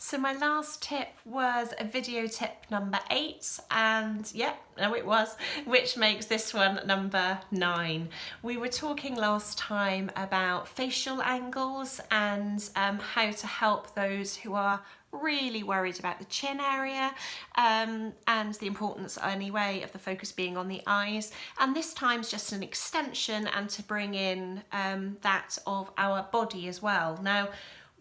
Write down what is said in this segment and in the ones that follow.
So my last tip was a video tip number 8, and it was, which makes this one number 9. We were talking last time about facial angles and how to help those who are really worried about the chin area and the importance anyway of the focus being on the eyes, and this time's just an extension and to bring in that of our body as well. Now,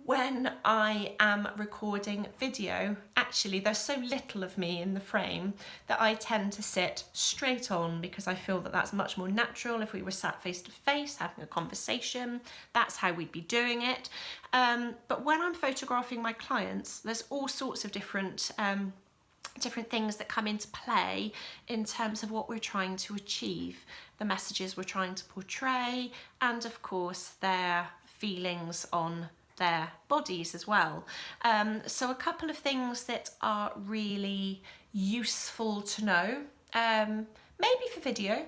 when I am recording video, actually there's so little of me in the frame that I tend to sit straight on because I feel that that's much more natural. If we were sat face to face having a conversation, that's how we'd be doing it. But when I'm photographing my clients, there's all sorts of different things that come into play in terms of what we're trying to achieve, the messages we're trying to portray, and of course their feelings on their bodies as well. So a couple of things that are really useful to know, maybe for video,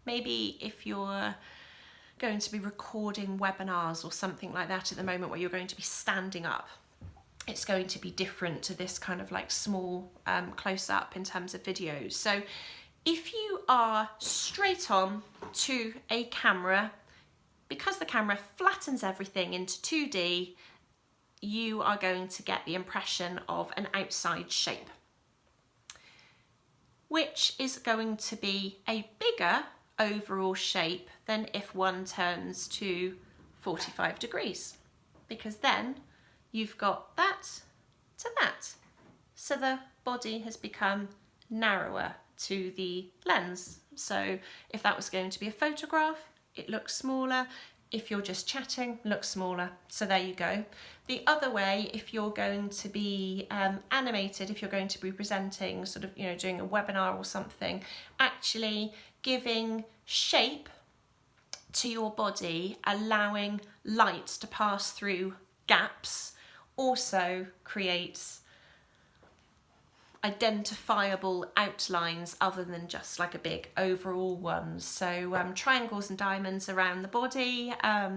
maybe if you're going to be recording webinars or something like that at the moment where you're going to be standing up. It's going to be different to this kind of like small close-up in terms of videos. So if you are straight on to a camera, because the camera flattens everything into 2D, you are going to get the impression of an outside shape, which is going to be a bigger overall shape than if one turns to 45 degrees, because then you've got that to that. So the body has become narrower to the lens. So if that was going to be a photograph, it looks smaller. If you're just chatting, looks smaller. So there you go. The other way, if you're going to be animated, if you're going to be presenting, sort of, doing a webinar or something, actually giving shape to your body, allowing light to pass through gaps, also creates identifiable outlines other than just like a big overall one. So triangles and diamonds around the body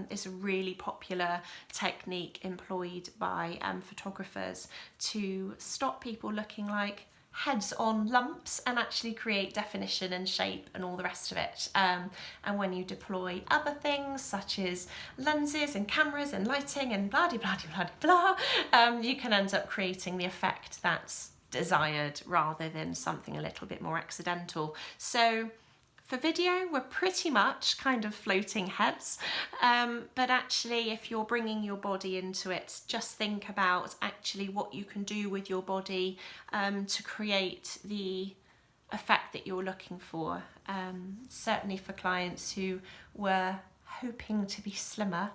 is a really popular technique employed by photographers to stop people looking like heads on lumps and actually create definition and shape and all the rest of it. And when you deploy other things such as lenses and cameras and lighting and blah blah blah blah blah, you can end up creating the effect that's desired rather than something a little bit more accidental. So for video, we're pretty much kind of floating heads, but actually if you're bringing your body into it, just think about actually what you can do with your body to create the effect that you're looking for. Certainly for clients who were hoping to be slimmer,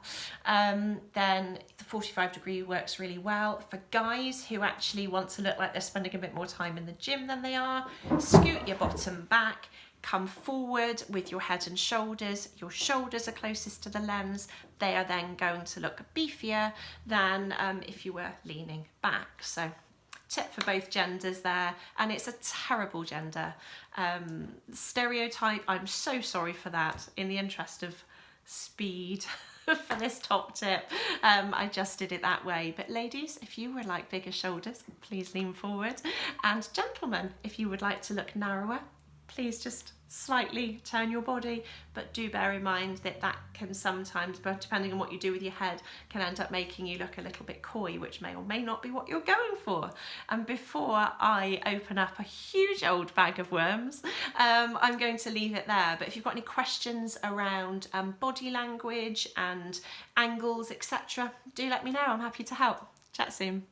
then the 45 degree works really well. For guys who actually want to look like they're spending a bit more time in the gym than they are, scoot your bottom back, come forward with your head and shoulders. Your shoulders are closest to the lens. They are then going to look beefier than if you were leaning back. So tip for both genders there, and it's a terrible gender stereotype. I'm so sorry for that. In the interest of speed for this top tip, I just did it that way. But ladies, if you would like bigger shoulders, please lean forward, and gentlemen, if you would like to look narrower, please just slightly turn your body, but do bear in mind that that can sometimes, but depending on what you do with your head, can end up making you look a little bit coy, which may or may not be what you're going for. And before I open up a huge old bag of worms, I'm going to leave it there. But if you've got any questions around body language and angles, etc., do let me know. I'm happy to help. Chat soon.